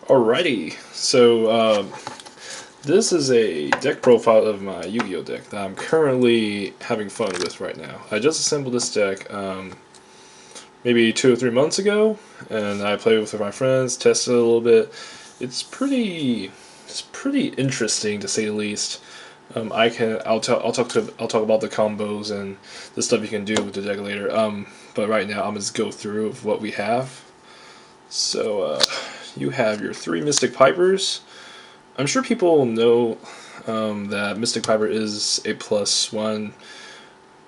Alrighty, so this is a deck profile of my Yu-Gi-Oh deck that I'm currently having fun with right now. I just assembled this deck maybe 2 or 3 months ago, and I played with my friends, tested it a little bit. It's pretty interesting to say the least. I'll talk about the combos and the stuff you can do with the deck later. But right now I'm just go through of what we have. So you have your 3 Mystic Pipers. I'm sure people know that Mystic Piper is a +1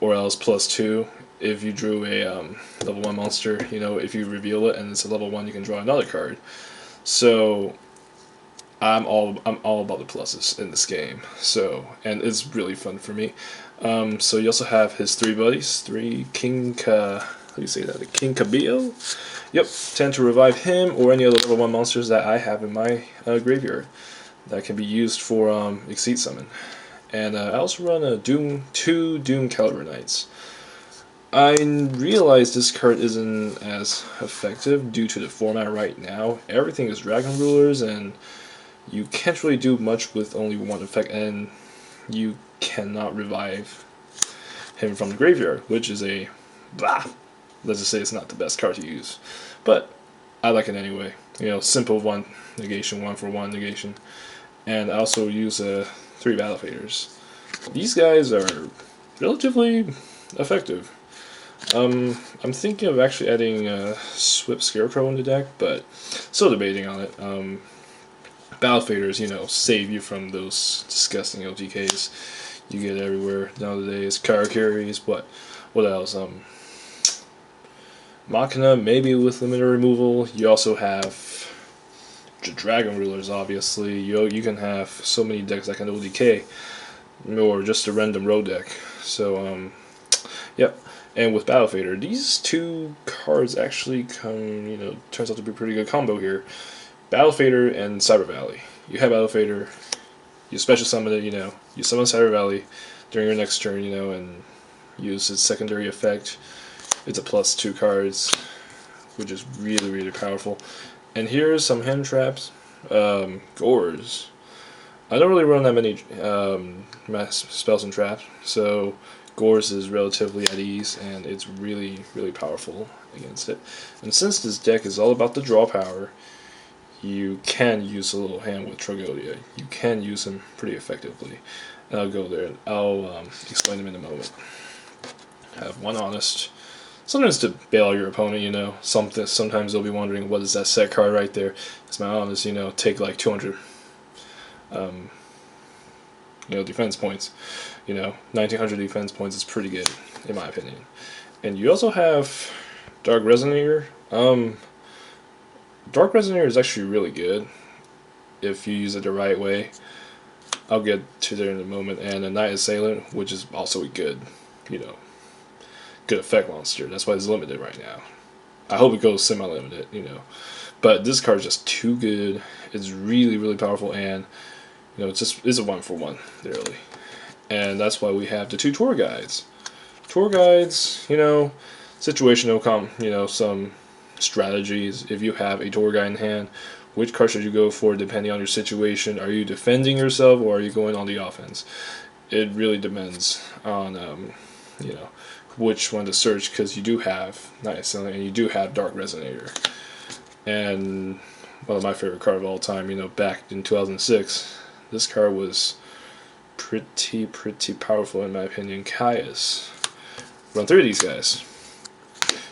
or else +2 if you drew a level 1 monster. You know, if you reveal it and it's a level 1, you can draw another card. So I'm all about the pluses in this game. So, and it's really fun for me. So you also have his 3 buddies, how do you say that? The King Cabillo? Yep, tend to revive him or any other level 1 monsters that I have in my graveyard that can be used for Exceed Summon. And I also run a two Doom Caliber Knights. I realize this card isn't as effective due to the format right now. Everything is Dragon Rulers, and you can't really do much with only one effect, and you cannot revive him from the graveyard, which is a blah. Let's just say it's not the best card to use, but I like it anyway. You know, simple one negation, 1-for-1 negation, and I also use 3 Battle Faders. These guys are relatively effective. I'm thinking of actually adding Swift Scarecrow in the deck, but still debating on it. Battle Faders, you know, save you from those disgusting LTKs you get everywhere nowadays. Karakiris, what else? Machina, maybe with limited removal. You also have Dragon Rulers, obviously. You can have so many decks that can ODK, or just a random road deck. So, yep. And with Battle Fader, these 2 cards actually turns out to be a pretty good combo here. Battle Fader and Cyber Valley. You have Battle Fader, you special summon it, you summon Cyber Valley during your next turn, and use its secondary effect. It's a +2 cards, which is really, really powerful. And here's some hand traps. Gores. I don't really run that many spells and traps, so Gores is relatively at ease, and it's really, really powerful against it. And since this deck is all about the draw power, you can use a little hand with Tragodia. You can use him pretty effectively. And I'll go there and I'll explain them in a moment. Have 1 Honest. Sometimes to bail out your opponent, sometimes they'll be wondering what is that set card right there. It's my Honest, take like 200 defense points. 1900 defense points is pretty good, in my opinion. And you also have Dark Resonator. Dark Resonator is actually really good if you use it the right way. I'll get to there in a moment. And a Night Assailant, which is also a good, good effect monster. That's why it's limited right now. I hope it goes semi-limited, But this card is just too good. It's really, really powerful, and it's a 1-for-1, literally. And that's why we have the 2 tour guides. Tour guides, situational, some strategies. If you have a tour guide in hand, which card should you go for depending on your situation? Are you defending yourself or are you going on the offense? It really depends on which one to search, because you do have Night Assailant and you do have Dark Resonator. And one of my favorite cards of all time, back in 2006, this card was pretty powerful in my opinion. Caius. Run through these guys.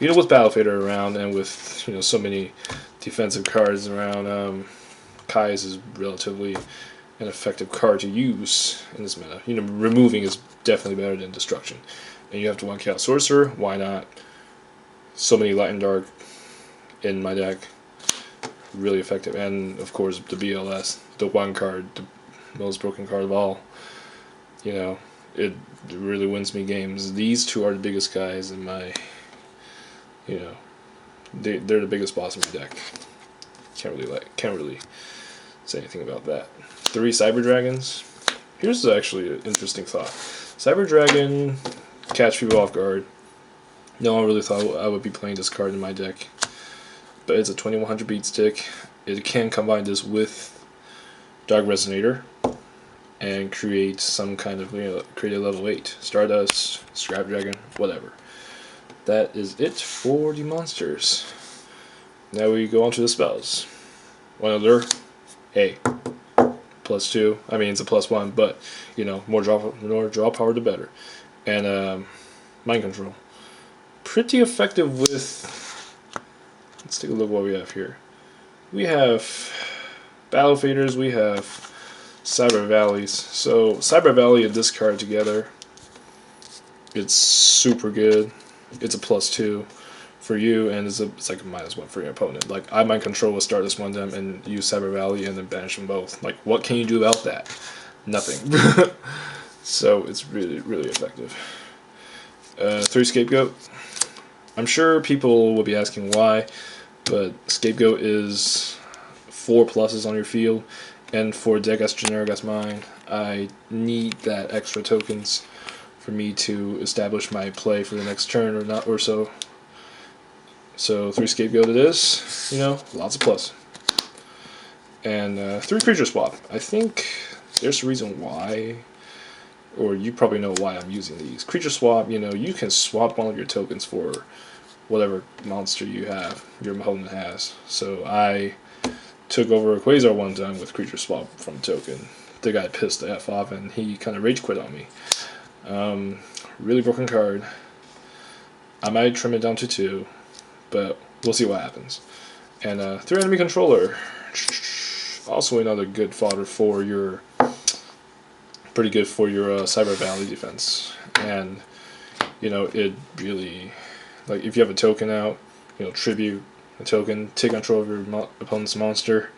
With Battle Fader around and with so many defensive cards around, Caius is relatively an effective card to use in this meta. Removing is definitely better than destruction. And you have to 1-count Sorcerer. Why not? So many Light and Dark in my deck. Really effective. And of course the BLS, the 1 card, the most broken card of all. It really wins me games. These 2 are the biggest guys in my, they're the biggest boss in my deck. Can't really say anything about that. 3 Cyber Dragons. Here's actually an interesting thought. Cyber Dragon, catch people off guard. No one really thought I would be playing this card in my deck. but it's a 2100 beat stick. It can combine this with Dark Resonator and create some kind of, create a level 8. Stardust, Scrap Dragon, whatever. That is it for the monsters. Now we go on to the spells. One other, hey, +2. I mean, it's a +1, but more draw power the better. And mind control, pretty effective with. Let's take a look what we have here. We have Battle Faders. We have Cyber Valleys. So Cyber Valley and this card together, it's super good. It's a +2 for you, and it's like a -1 for your opponent. Like, I mind control with Stardust one them and use Cyber Valley and then banish them both. Like, what can you do about that? Nothing. So it's really, really effective. 3 Scapegoat. I'm sure people will be asking why, but Scapegoat is 4 pluses on your field, and for a deck as generic as mine, I need that extra tokens for me to establish my play for the next turn or so. So 3 Scapegoat it is, lots of plus. And 3 Creature Swap. I think there's a reason why, or you probably know why I'm using these. Creature Swap, you can swap one of your tokens for whatever monster your opponent has. So I took over a Quasar one time with Creature Swap from token. The guy pissed the F off and he kind of rage quit on me. Really broken card. I might trim it down to 2, but we'll see what happens. And 3 Enemy Controller. Also another good fodder for your, pretty good for your Cyber Valley defense. And it really, like, if you have a token out, tribute a token, take control of your opponent's monster,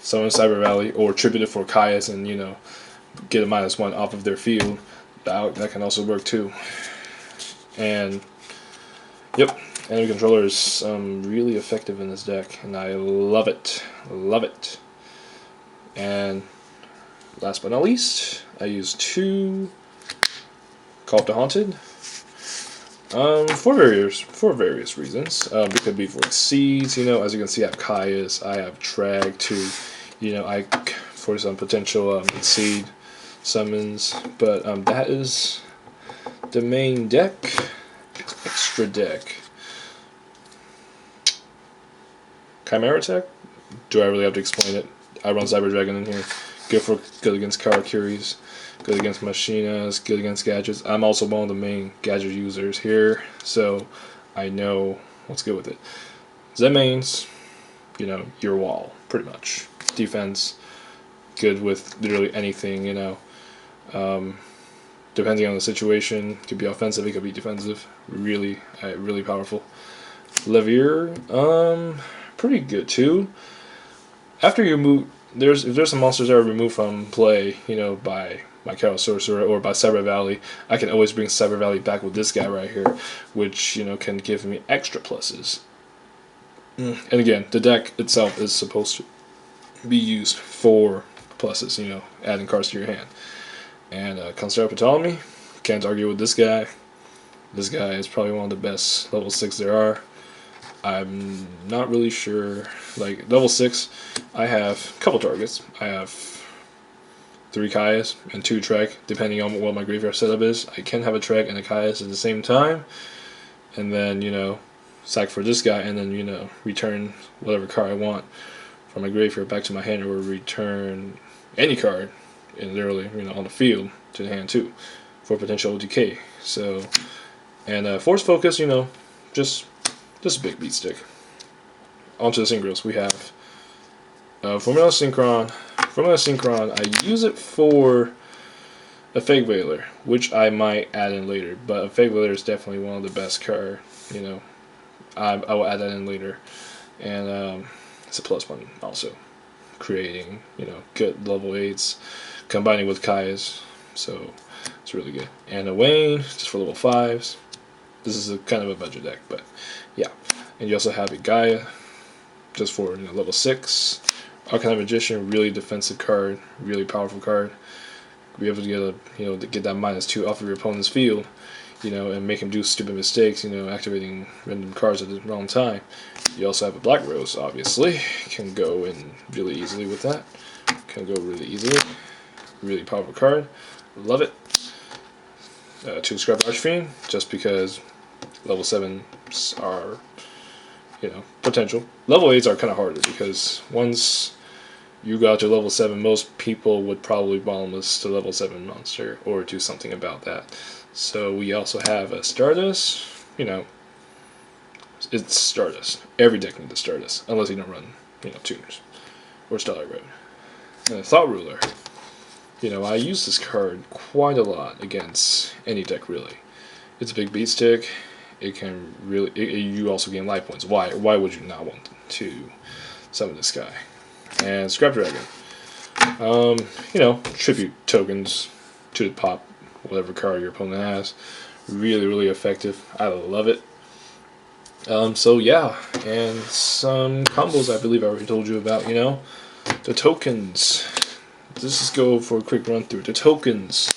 summon Cyber Valley, or tribute it for Caius and get a -1 off of their field. That can also work too. And yep, Enemy Controller is really effective in this deck, and I love it. Love it. And last but not least, I use 2 Call of the Haunted. For various reasons. It could be for Exceeds, as you can see I have Caius, I have Trag too, for some potential Exceed summons, but that is the main deck. Extra deck. Chimera Tech? Do I really have to explain it? I run Cyber Dragon in here. Good against Karakuris, good against Machinas, good against gadgets. I'm also one of the main gadget users here, so I know what's good with it. That means, your wall, pretty much. Defense, good with literally anything, depending on the situation. It could be offensive, it could be defensive. Really, really powerful. Levier, pretty good too. After you move, if there's some monsters that are removed from play, by my Chaos Sorcerer or by Cyber Valley, I can always bring Cyber Valley back with this guy right here, which can give me extra pluses. And again, the deck itself is supposed to be used for pluses, adding cards to your hand. And Constellar Ptolemy, can't argue with this guy. This guy is probably one of the best level 6 there are. I'm not really sure. Like, level 6, I have a couple targets. I have 3 Caius and 2 Trek, depending on what my graveyard setup is. I can have a Trek and a Caius at the same time, and then, sack for this guy, and then, return whatever card I want from my graveyard back to my hand, or return any card, literally, on the field to the hand too, for potential OTK. So, and Force Focus, just a big beat stick. Onto the synchros, we have Formula Synchron. Formula Synchron, I use it for a Fake Veiler, which I might add in later, but a Fake Veiler is definitely one of the best cards, I will add that in later. And it's a +1 also, creating, good level 8s, combining with Caius, so it's really good. And a Wayne, just for level 5s. This is a kind of a budget deck, but yeah. And you also have a Gaia, just for level 6. Arcana Magician, really defensive card, really powerful card. Be able to get to get that -2 off of your opponent's field. you know, and make him do stupid mistakes, you know, activating random cards at the wrong time. You also have a Black Rose, obviously. Can go in really easily with that. Can go really easily. Really powerful card. Love it. 2 Scrap Archfiend, just because level 7s are, you know, potential. Level 8s are kind of harder because once you got to level 7, most people would probably bottomless to level 7 monster or do something about that. So we also have a Stardust, you know, it's Stardust. Every deck needs a Stardust, unless you don't run, you know, tuners or Starlight Road. And a Thought Ruler. You know, I use this card quite a lot against any deck, really. It's a big beat stick. It can really. You also gain life points. Why? Why would you not want to summon this guy? And Scrap Dragon. You know, tribute tokens to the pop whatever card your opponent has. Really, really effective. I love it. So yeah, and some combos I believe I already told you about. You know, the tokens. Let's just go for a quick run through. The tokens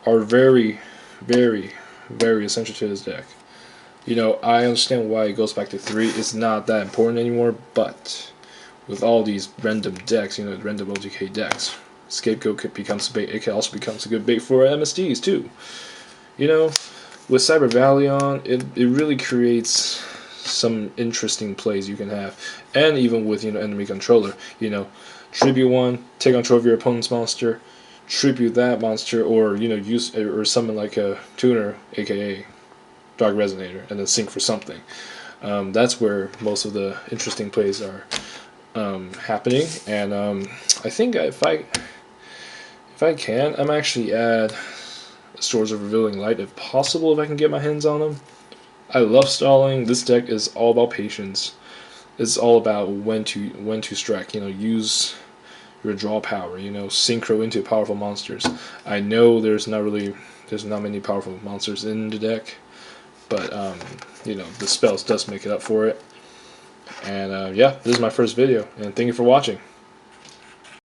are very, very, very essential to this deck. You know, I understand why it goes back to 3. It's not that important anymore, but with all these random decks, you know, random OTK decks, Scapegoat becomes a bait. It also becomes a good bait for MSDs too. You know, with Cyber Valion, it really creates some interesting plays you can have, and even with, you know, enemy controller, you know, tribute one, take control of your opponent's monster, tribute that monster, or, you know, use or summon like a tuner, aka Dark Resonator, and then sync for something. That's where most of the interesting plays are happening, and I think if I can, I'm actually add Swords of Revealing Light if possible, if I can get my hands on them. I love stalling. This deck is all about patience. It's all about when to strike. You know, use your draw power. You know, synchro into powerful monsters. I know there's not many powerful monsters in the deck, but you know, the spells does make it up for it. And yeah, this is my first video, and thank you for watching.